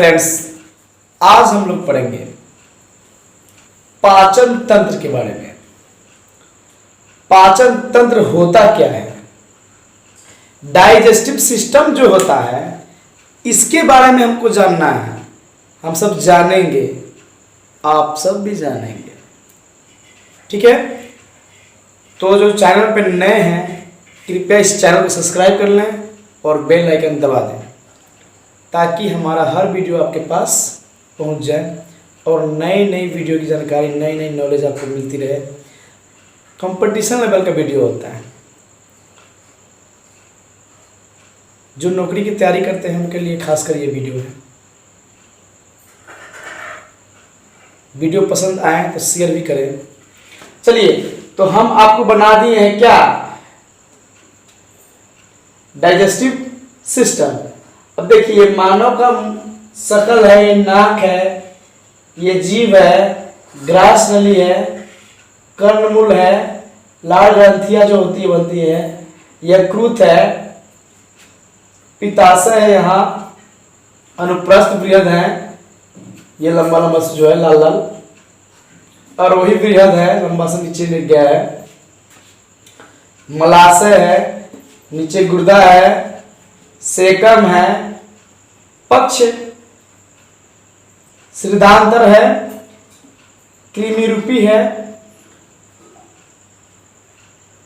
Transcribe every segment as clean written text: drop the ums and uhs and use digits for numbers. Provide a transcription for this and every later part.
Friends, आज हम लोग पढ़ेंगे पाचन तंत्र के बारे में। पाचन तंत्र होता क्या है, डाइजेस्टिव सिस्टम जो होता है इसके बारे में हमको जानना है। हम सब जानेंगे, आप सब भी जानेंगे, ठीक है। तो जो चैनल पे नए हैं कृपया इस चैनल को सब्सक्राइब कर लें और बेल आइकन दबा दें ताकि हमारा हर वीडियो आपके पास पहुंच जाए और नई नई वीडियो की जानकारी, नई नई नॉलेज आपको मिलती रहे। कंपटीशन लेवल का वीडियो होता है, जो नौकरी की तैयारी करते हैं उनके लिए खासकर ये वीडियो है। वीडियो पसंद आए तो शेयर भी करें। चलिए, तो हम आपको बना दिए हैं क्या, डाइजेस्टिव सिस्टम। अब देखिए, मानव का शकल है, ये नाक है, ये जीभ है, ग्रास नली है, कर्णमूल है, लाल ग्रंथियां जो होती है बनती है, यकृत है, पित्ताशय है, यहाँ अनुप्रस्थ बृहद है, ये लंबा लंबा से जो है लाल लाल, और वही बृहद है, लंबा से नीचे गिर गया है, मलाशय है, नीचे गुर्दा है, सेकम है, पक्ष श्रीधांतर है, कृमि रूपी है,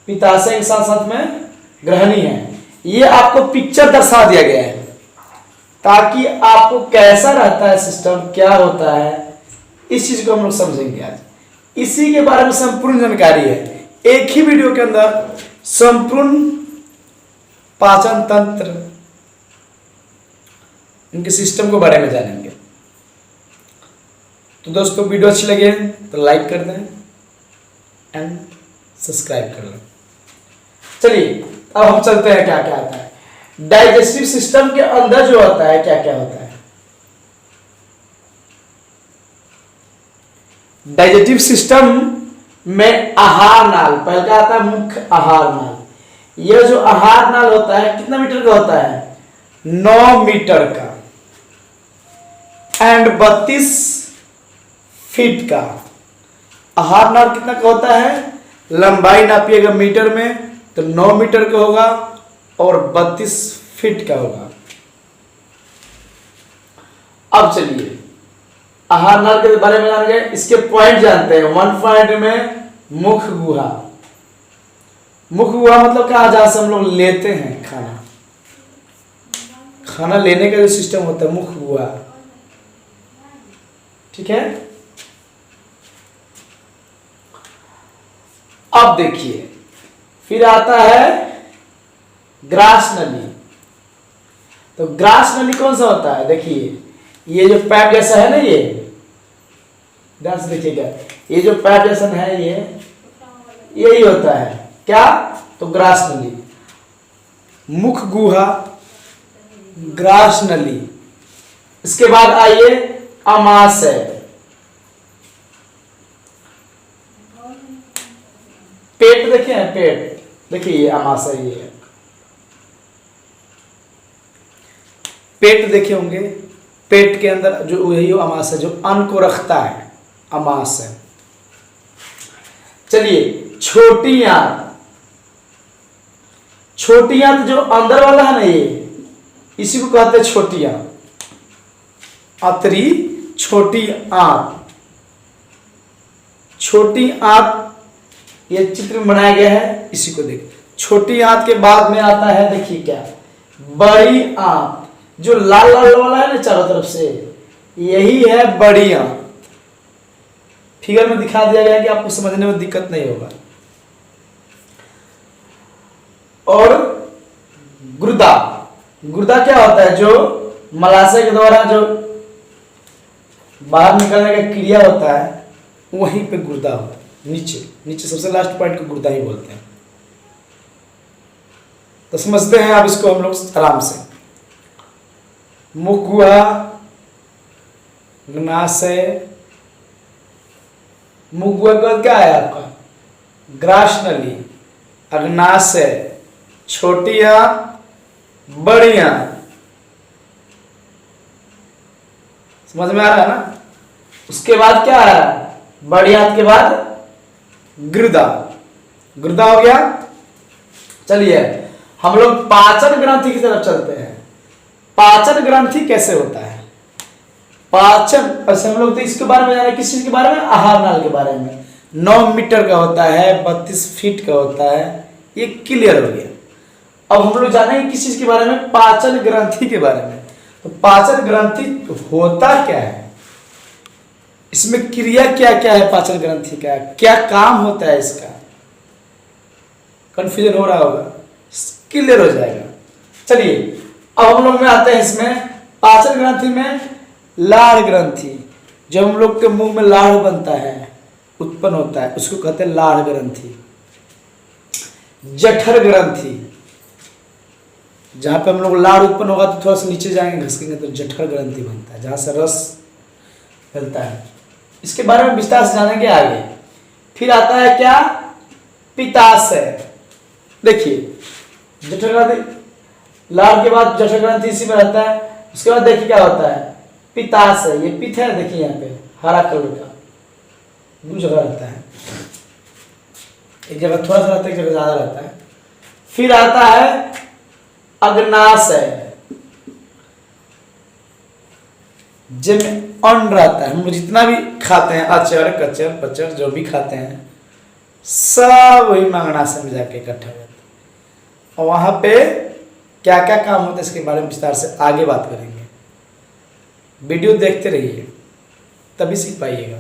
पित्ताशय के साथ साथ में ग्रहणी है। ये आपको पिक्चर दर्शा दिया गया है ताकि आपको कैसा रहता है सिस्टम, क्या होता है, इस चीज को हम लोग समझेंगे आज। इसी के बारे में संपूर्ण जानकारी है, एक ही वीडियो के अंदर संपूर्ण पाचन तंत्र, इनके सिस्टम के बारे में जानेंगे। तो दोस्तों, वीडियो अच्छी लगे तो लाइक कर दें एंड सब्सक्राइब कर लें। चलिए, अब हम चलते हैं क्या क्या आता है डाइजेस्टिव सिस्टम के अंदर जो होता है, क्या क्या होता है। डाइजेस्टिव सिस्टम में आहार नाल पहले आता है, मुख्य आहार नाल। यह जो आहार नाल होता है कितना मीटर का होता है, 9 मीटर का एंड 32 फीट का। आहार नाल कितना का होता है, लंबाई नापिएगा मीटर में तो 9 मीटर का होगा और 32 फीट का होगा। अब चलिए, आहार नाल के बारे में जान गए, इसके पॉइंट जानते हैं। 1 पॉइंट में मुख गुहा। मुख गुहा मतलब क्या, जहां से हम लोग लेते हैं खाना, खाना लेने का जो सिस्टम होता है, मुख गुहा, ठीक है। अब देखिए, फिर आता है ग्रास नली। तो ग्रास नली कौन सा होता है, देखिए ये जो पैप जैसा है ना, ये ध्यान से देखिएगा, ये जो पैप जैसा है ये यही होता है क्या, तो ग्रास नली, मुख गुहा, ग्रास नली। इसके बाद आइए आमाशय। पेट देखिए, पेट देखिए, ये आमाशय ये है। पेट देखे होंगे, पेट के अंदर जो यही आमाशय जो अन्न को रखता है, आमाशय। चलिए, छोटी आंत। छोटी आंत जो अंदर वाला है ना, ये इसी को कहते हैं छोटी आंत, अतरी छोटी आंत। छोटी आंत ये चित्र में बनाया गया है, इसी को देखिए। छोटी आंत के बाद में आता है, देखिए क्या, बड़ी आंत, जो लाल लाल वाला है ना चारों तरफ से, यही है बड़ी आंत। फिगर में दिखा दिया गया है कि आपको समझने में दिक्कत नहीं होगा। और गुर्दा। गुर्दा क्या होता है, जो मलाशय के द्वारा जो बाहर निकलने का क्रिया होता है, वहीं पे गुर्दा होता है। नीचे नीचे सबसे लास्ट पॉइंट को गुर्दा ही बोलते हैं। तो समझते हैं अब इसको हम लोग आराम से। मुख गुहा, अग्नाशय, मुख गुहा का क्या है आपका, ग्रास नली, अग्नाशय, छोटी आंत, बड़ी आंत, समझ में आ रहा है ना। उसके बाद क्या है, बड़ी आंत के बाद गुर्दा, गुर्दा हो गया। चलिए हम लोग पाचन ग्रंथि की तरफ चलते हैं। पाचन ग्रंथि कैसे होता है, पाचन, अच्छा हम लोग तो इसके बारे में जाने, किस चीज के बारे में, आहार नाल के बारे में। 9 मीटर का होता है, 32 फीट का होता है, ये क्लियर हो गया। अब हम लोग जानेंगे किस चीज के बारे में, पाचन ग्रंथि के बारे में। तो पाचन ग्रंथि होता क्या है, इसमें क्रिया क्या क्या है, पाचन ग्रंथि का क्या काम होता है, इसका कंफ्यूजन हो रहा होगा, क्लियर हो जाएगा। चलिए अब हम लोग में आते हैं इसमें पाचन ग्रंथि में लाड़ ग्रंथि। जब हम लोग के मुंह में लाड़ बनता है, उत्पन्न होता है, उसको कहते हैं लाड़ ग्रंथि। जठर ग्रंथि, जहां पे हम लोग लाड़ उत्पन्न होगा तो थोड़ा सा नीचे जाएंगे घसकेंगे तो जठर ग्रंथि बनता है, जहां से रस फैलता है। इसके बारे में विस्तार से जानेंगे आगे। फिर आता है क्या, पित्ताशय। देखिए जठर ग्रंथि, लाड़ के बाद जठर ग्रंथि इसी में रहता है। उसके बाद देखिए क्या होता है, पित्ताशय। ये पित्त है, देखिए यहाँ पे हरा कलर का, दो जगह रहता है, एक जगह थोड़ा सा रहता है, एक जगह ज्यादा रहता है। फिर आता है अग्नाशय, जिसमें अन्न रहता है। हम लोग जितना भी खाते हैं, अचर कचर पचर जो भी खाते हैं, सब वही अग्नाशय में जाके इकट्ठा हो जाता है। और वहां पे क्या क्या काम होता है इसके बारे में विस्तार से आगे बात करेंगे। वीडियो देखते रहिए तभी सीख पाइएगा।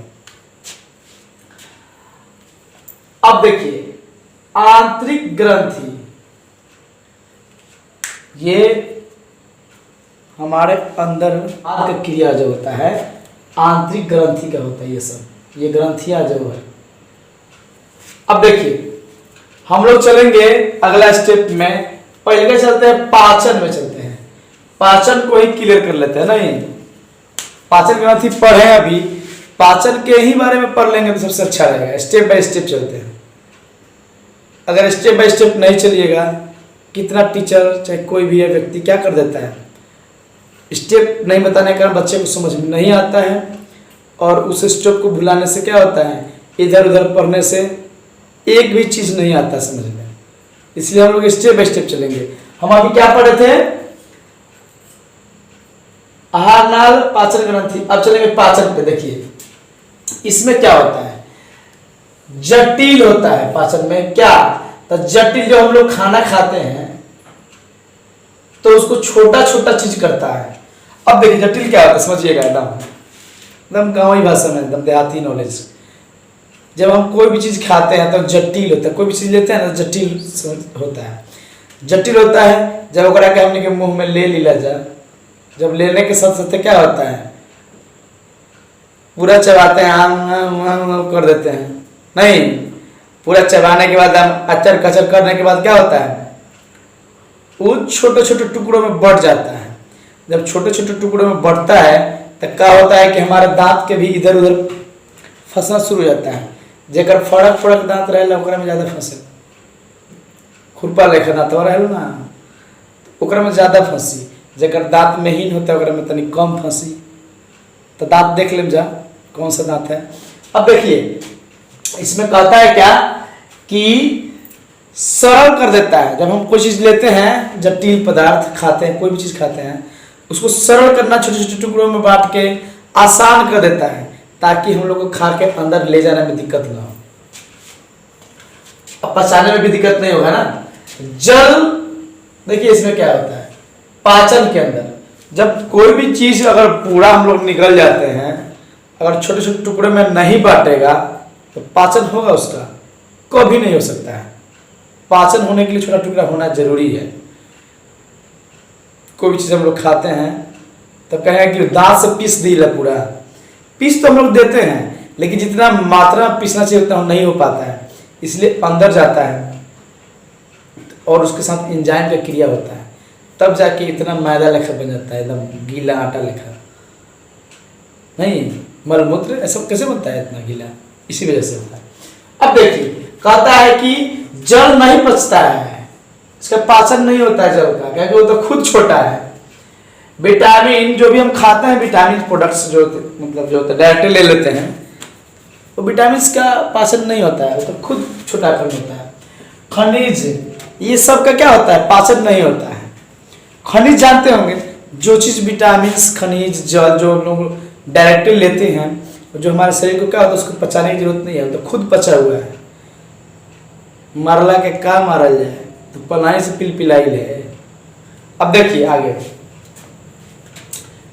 अब देखिए आंतरिक ग्रंथि, ये हमारे अंदर का क्रिया जो होता है आंतरिक ग्रंथि का होता है, ये सब ये ग्रंथियां जो है। अब देखिए हम लोग चलेंगे अगला स्टेप में, पहले क्या चलते हैं, पाचन में चलते हैं। पाचन को ही क्लियर कर लेते हैं, नहीं पाचन ग्रंथि पढ़े अभी, पाचन के ही बारे में पढ़ लेंगे तो सबसे अच्छा रहेगा। स्टेप बाय स्टेप चलते हैं। अगर स्टेप बाय स्टेप नहीं चलिएगा, कितना टीचर चाहे कोई भी है व्यक्ति क्या कर देता है, स्टेप नहीं बताने के कारण बच्चे को समझ में नहीं आता है, और उस स्टेप को भुलाने से क्या होता है, इधर उधर पढ़ने से एक भी चीज नहीं आता समझ में। इसलिए हम लोग स्टेप बाय स्टेप चलेंगे। हम अभी क्या पढ़े थे, आहार नाल पाचन ग्रंथि। अब चलेंगे पाचन पे। देखिए इसमें क्या होता है, जटिल होता है पाचन में। क्या, तो जटिल जो हम लोग खाना खाते हैं तो उसको छोटा छोटा चीज करता है। अब देखिए जटिल क्या होता है, समझिएगा एकदम गांवी भाषा में, एकदम देहाती नॉलेज। जब हम कोई भी चीज खाते हैं तो जटिल होता है, कोई भी चीज लेते हैं ना जटिल होता है। जटिल होता है जब ओकरा के हमने के मुंह में ले लीला जा, जब लेने के साथ साथ क्या होता है, पूरा चबाते हैं, आम कर देते हैं, नहीं पूरा चबाने के बाद हम अचर कचर करने के बाद क्या होता है, वो छोटे छोटे टुकड़ों में बढ़ जाता है। जब छोटे छोटे टुकड़ों में बढ़ता है तो क्या होता है कि हमारे दांत के भी इधर उधर फंसना शुरू हो जाता है। जेकर फड़क फड़क दांत रहेला ओकरा में ज्यादा फंसे, खुरपा लेखा दांत रहेला ना, ओकरा में ज्यादा फंसी। जेकर दांत महीन होता है ओकरा में तनी कम फंसी। तो दांत देख लें जा कौन सा दांत है। अब देखिए इसमें कहता है क्या कि सरल कर देता है। जब हम कोई चीज लेते हैं, जटिल पदार्थ खाते हैं, कोई भी चीज खाते हैं, उसको सरल करना, छोटे छोटे टुकड़ों में बांट के आसान कर देता है, ताकि हम लोग को खा के अंदर ले जाने में दिक्कत ना हो, अब पचाने में भी दिक्कत नहीं होगा ना। जल, देखिए इसमें क्या होता है, पाचन के अंदर जब कोई भी चीज अगर पूरा हम लोग निकल जाते हैं, अगर छोटे छोटे टुकड़े में नहीं बांटेगा तो पाचन होगा उसका, कभी नहीं हो सकता है। पाचन होने के लिए छोटा टुकड़ा होना जरूरी है। कोई भी चीज हम लोग खाते हैं तो कहें कि दांत से पीस दी है, पूरा पीस तो हम लोग देते हैं, लेकिन जितना मात्रा में पीसना चाहिए उतना नहीं हो पाता है, इसलिए अंदर जाता है और उसके साथ एंजाइम का क्रिया होता है, तब जाके इतना मैदा लेखा बन जाता है, एकदम गीला आटा लेखा। नहीं, मलमूत्र ऐसा कैसे बनता है इतना गीला, इसी वजह से होता है। अब देखिए कहता है कि जल नहीं पचता है, इसका पाचन नहीं होता है जल का, क्योंकि वो तो खुद छोटा है। विटामिन जो भी हम खाते हैं, विटामिन प्रोडक्ट्स जो मतलब जो होता है डायरेक्ट ले लेते हैं, वो विटामिन का पाचन नहीं होता है, वो तो खुद छोटा खंड होता है। खनिज ये सब का क्या होता है, पाचन नहीं होता है। खनिज जानते होंगे, जो चीज़ विटामिन खनिज जल जो लोग डायरेक्टली लेते हैं, जो हमारे शरीर को क्या होता है उसको पचाने की जरूरत नहीं है, तो खुद पचा हुआ है। मरला के का मारल जाए तो पलाई से पिलाई ले। अब देखिए आगे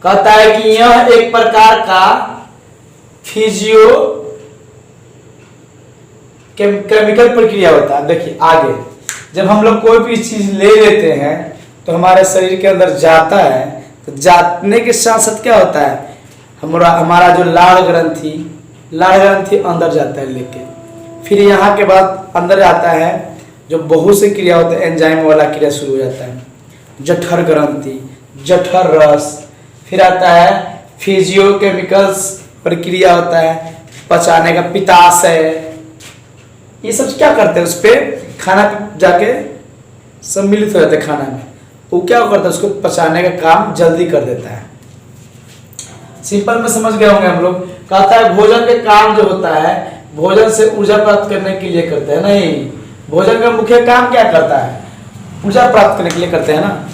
कहता है कि यह एक प्रकार का फिजियो केमिकल प्रक्रिया होता है। देखिए आगे जब हम लोग कोई भी चीज ले लेते हैं तो हमारे शरीर के अंदर जाता है, तो जाने के साथ साथ क्या होता है, हमारा जो लाड़ ग्रंथि अंदर जाता है लेके, फिर यहाँ के बाद अंदर आता है जो बहुत से क्रिया होते हैं, एंजाइम वाला क्रिया शुरू हो जाता है, जठर ग्रंथि, जठर रस, फिर आता है फिजियोकेमिकल्स प्रक्रिया होता है, पचाने का पित्ताशय, ये सब क्या करते हैं, उस पर खाना जाके सम्मिलित हो जाते हैं खाना में, वो क्या करता है उसको पचाने का काम जल्दी कर देता है। सिंपल में समझ गए होंगे हम लोग। कहता है भोजन के काम जो होता है, भोजन से ऊर्जा प्राप्त करने के लिए करते हैं, नहीं, भोजन का मुख्य काम क्या करता है, ऊर्जा प्राप्त करने के लिए करते हैं ना।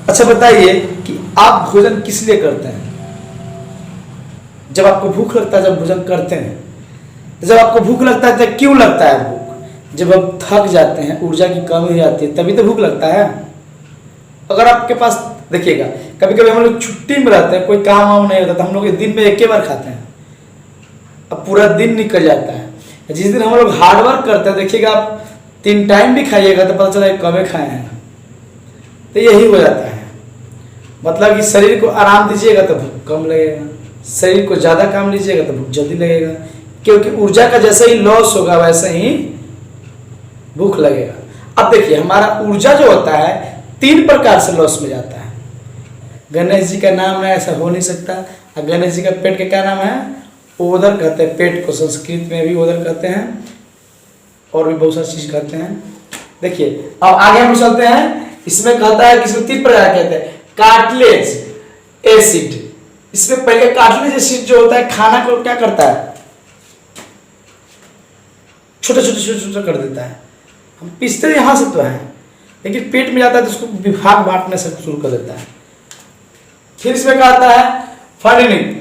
अच्छा बताइए कि आप भोजन किस लिए करते हैं? जब आपको भूख लगता है, जब भोजन करते हैं, जब आपको भूख लगता है तो क्यों लगता है भूख? जब आप थक जाते हैं, ऊर्जा की कमी हो जाती है, तभी तो भूख लगता है। अगर आपके पास देखिएगा, कभी कभी हम लोग छुट्टी में रहते हैं, कोई काम वाम नहीं होता, तो हम लोग दिन में एक ही बार खाते हैं, अब पूरा दिन निकल जाता है। जिस दिन हम लोग हार्ड वर्क करते हैं, देखिएगा आप 3 टाइम भी खाइएगा तो पता चला कम खाए हैं, तो यही हो जाता है। मतलब कि शरीर को आराम दीजिएगा तो भूख कम लगेगा, शरीर को ज़्यादा काम लीजिएगा तो भूख जल्दी लगेगा, क्योंकि ऊर्जा का जैसे ही लॉस होगा वैसे ही भूख लगेगा। अब देखिए हमारा ऊर्जा जो होता है 3 प्रकार से लॉस में जाता है। गणेश जी का नाम है, ऐसा हो नहीं सकता। और गणेश जी का पेट का क्या नाम है, ओदर कहते हैं पेट को, संस्कृत में भी ओदर कहते हैं, और भी बहुत सारी चीज कहते हैं। देखिए अब आगे हम चलते हैं, इसमें कहता है किसको 3 प्रकार कहते हैं, कार्टिलेज एसिड। इसमें पहले कार्टिलेज एसिड जो होता है खाना को क्या करता है, छोटे छोटे कर देता है। हम पीसते यहाँ से तो है, लेकिन पेट में जाता है तो उसको विभाग बांटने से शुरू कर देता है। फिर इसमें क्या आता है, फंडनिक।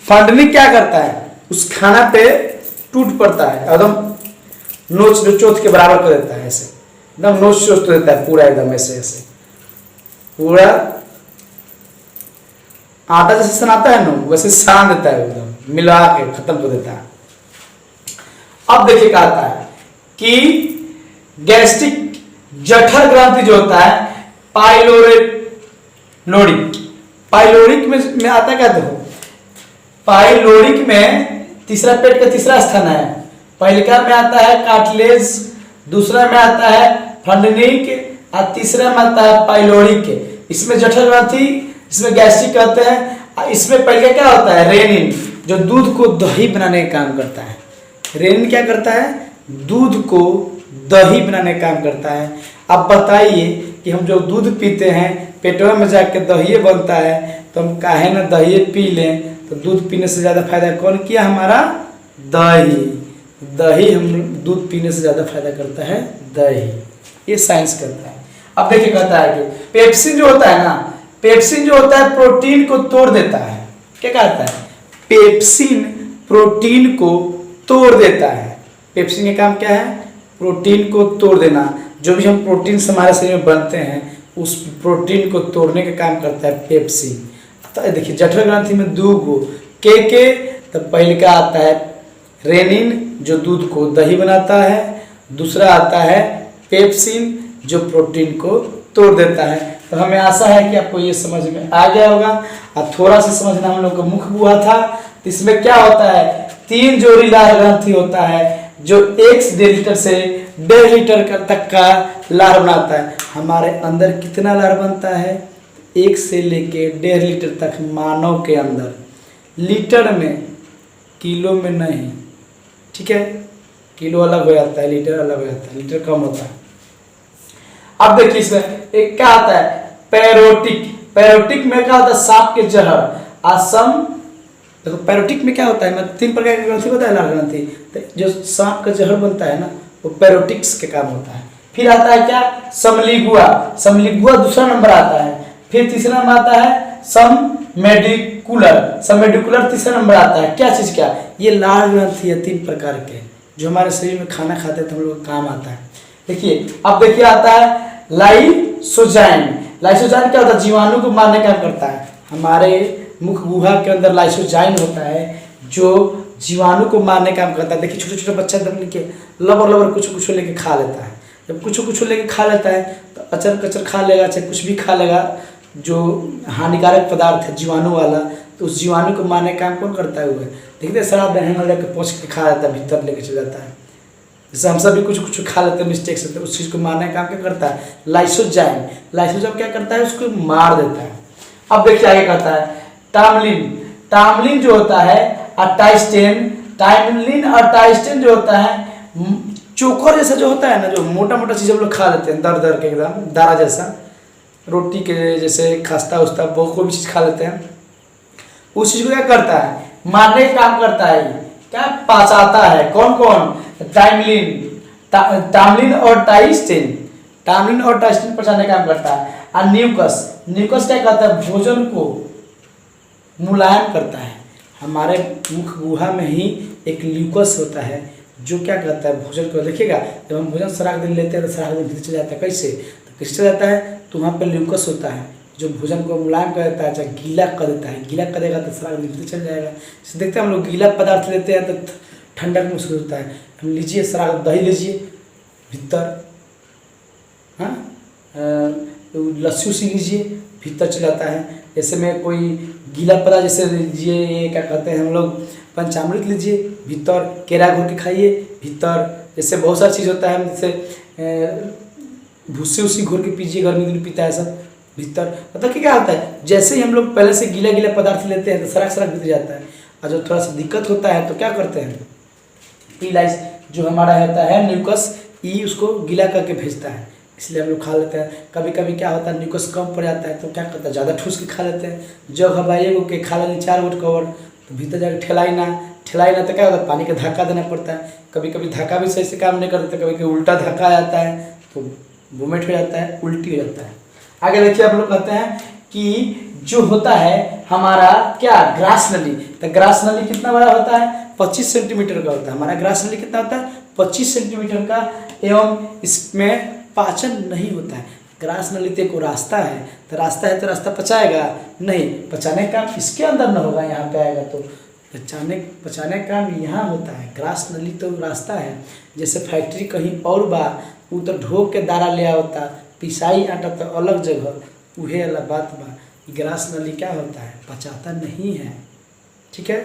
फंडनिक क्या करता है, उस खाना पे टूट पड़ता है, एकदम नोच चोट के बराबर कर देता है, ऐसे एकदम नोच चोट देता है पूरा, एकदम ऐसे ऐसे पूरा आटा जैसे सनाता है ना, वैसे सान देता है, एकदम मिला के खत्म कर देता है। अब देखिए क्या आता है कि गैस्ट्रिक जठर ग्रंथि जो होता है, पाइलोरिक में आता क्या, देखो पाइलोरिक में तीसरा पेट का तीसरा स्थान है। पहलिका में आता है कार्टिलेज, दूसरा में आता है फंडनिक, और तीसरा में आता है पाइलोरिक। इसमें जठर ग्रंथि, इसमें गैस्ट्रिक कहते हैं। इसमें पहले क्या होता है, रेनिन, जो दूध को दही बनाने का काम करता है। रेनिन क्या करता है, दूध को दही बनाने का काम करता है। अब बताइए कि हम जो दूध पीते हैं पेटवा में जाके दही बनता है, तो हम काहे ना दही पी लें, तो दूध पीने से ज़्यादा फायदा कौन किया, हमारा दही हम दूध पीने से ज़्यादा फायदा करता है दही, ये साइंस करता है। अब देखिए कहता है कि पेप्सिन जो होता है ना, पेप्सिन जो होता है प्रोटीन को तोड़ देता है। क्या कहता है, पेप्सिन प्रोटीन को तोड़ देता है। पेप्सिन का काम क्या है, प्रोटीन को तोड़ देना। जो भी हम प्रोटीन हमारे शरीर में बनते हैं, उस प्रोटीन को तोड़ने का काम करता है पेप्सिन। तो देखिए जठर ग्रंथि में 2 गो के तो पहले का आता है रेनिन, जो दूध को दही बनाता है, दूसरा आता है पेप्सिन, जो प्रोटीन को तोड़ देता है। तो हमें आशा है कि आपको ये समझ में आ गया होगा। और थोड़ा सा समझना हम लोग को मुख्य हुआ था। तो इसमें क्या होता है, 3 जोड़ी लार ग्रंथि होता है, जो 1 डेलीटर से 1.5 लीटर तक का लार बनाता है। हमारे अंदर कितना लार बनता है, 1 से लेके 1.5 लीटर तक मानव के अंदर, लीटर में, किलो में नहीं, ठीक है, किलो अलग हो जाता है, लीटर अलग हो जाता है, लीटर कम होता है। अब देखिए इसमें एक क्या आता है, पैरोटिक। पैरोटिक में क्या होता है, सांप के जहर। आसम देखो पैरोटिक में क्या होता है, मैं 3 प्रकार की ग्रंथि बताया, लाल ग्रंथि। तो जो सांप का जहर बनता है ना, वो पैरोटिक्स के काम होता है। फिर आता है क्या, समलिगुआ। समलिगुआ दूसरा नंबर आता है। फिर तीसरा नंबर आता है सबमेडिकुलर। सबमेडिकुलर तीसरा नंबर आता है। क्या चीज, क्या ये लाल ग्रंथि है 3 प्रकार के, जो हमारे शरीर में खाना खाते हैं तो हम लोग काम आता है। देखिए अब देखिए आता है लाइसोजाइम। लाइसोजाइम क्या होता है, जीवाणु को मारने का काम करता है। हमारे मुख गुहा के अंदर लाइसोजाइम होता है जो जीवाणु को मारने का काम करता है। देखिए छोटे छोटे बच्चा दम लेके लबर लबर कुछ कुछ लेके खा लेता है। जब कुछ कुछ लेके खा लेता है तो अचर कचर खा लेगा, चाहे कुछ भी खा लेगा जो हानिकारक पदार्थ है जीवाणु वाला, तो उस जीवाणु को मारने का काम कौन करता है, वो है। देखते शराब बहन में लेकर पहुँच के खा जाता है, भीतर लेके चल जाता है। जैसे हम सब भी कुछ कुछ खा लेते हैं मिस्टेक से, तो उस चीज़ को मारने का काम क्या करता है, लाइसोजाइम। लाइसोजाइम क्या करता है, उसको मार देता है। अब देखिए आगे करता है टामलिन। टामलिन जो होता है अटाइस्टेन। टाइमलिन और टाइस्टेन जो होता है चोकर जैसा जो होता है ना, जो मोटा मोटा चीज़ हम लोग खा लेते हैं, दर दर के एकदम दारा जैसा, रोटी के जैसे खस्ता उस्ता कोई भी चीज़ खा लेते हैं, उस चीज़ को क्या करता है, मारने का काम करता है। क्या पचाता है, कौन कौन, टाइमलिन, टामलिन और टाइस्टेन। टामलिन और टाइस्टेन पचाने का काम करता है। और न्यूकस, न्यूकस क्या करता है, भोजन को मुलायम करता है। हमारे मुख गुहा में ही एक ल्यूकस होता है जो क्या करता है, भोजन को, देखिएगा जब हम भोजन सराख दिन लेते हैं तो सराख दिन भीतर चल जाता है। कैसे, तो किस चल जाता है, तो वहाँ पे ल्यूकस होता है जो भोजन को मुलायम कर देता है, चाहे गीला कर देता है। गीला करेगा तो सराख दिन भीतर चल जाएगा। जैसे देखते हैं हम लोग गीला पदार्थ लेते हैं तो ठंडक महसूस होता है। हम लीजिए सराख दही लीजिए भीतर, हाँ लस्सी उसी लीजिए भीतर चल जाता है। जैसे में कोई गीला पदार्थ जैसे लीजिए, ये क्या कहते हैं हम लोग, पंचामृत लीजिए भीतर, केरा घोल के खाइए भीतर। जैसे बहुत सारी चीज़ होता है, जैसे भूसे उसी घोल के पीजिए, गर्मी दिन पीता है सब भीतर। मतलब कि क्या होता है, जैसे ही हम लोग पहले से गीला गीला पदार्थ लेते हैं तो सराख सराख भीतर जाता है। और जब थोड़ा सा दिक्कत होता है तो क्या करते हैं, इलाइस जो हमारा होता है न्यूकस, ई उसको गीला करके भेजता है, इसलिए हम लोग खा लेते हैं। कभी कभी क्या होता है न्यूकस कम पड़ जाता है तो क्या करता है, ज़्यादा ठूस के खा लेते हैं। जब हवाई को के खा लेंगे 4 गोट कवर तो भीतर जाकर ठेलाई ना तो क्या होता है, पानी का धक्का देना पड़ता है। कभी कभी धक्का भी सही से काम नहीं करता, कभी कभी उल्टा धक्का आ जाता है तो वोमिट हो जाता है, उल्टी हो जाता है। आगे देखिए आप लोग कहते हैं कि जो होता है हमारा क्या, ग्रास नली। तो ग्रास नली कितना बड़ा होता है, 25 सेंटीमीटर का होता है। हमारा ग्रास नली कितना होता है, 25 सेंटीमीटर का। एवं इसमें पाचन नहीं होता है। ग्रास नली तो एक रास्ता है, तो रास्ता पचाएगा नहीं, पचाने का इसके अंदर न होगा, यहाँ पे आएगा तो पचाने का काम यहाँ होता है। ग्रास नली तो रास्ता है, जैसे फैक्ट्री कहीं और बा, वो तो ढोक के दारा ले होता, पिसाई आटा तो अलग जगह, उहे अलग बात बा। ग्रास नली क्या होता है, पचाता नहीं है। ठीक है।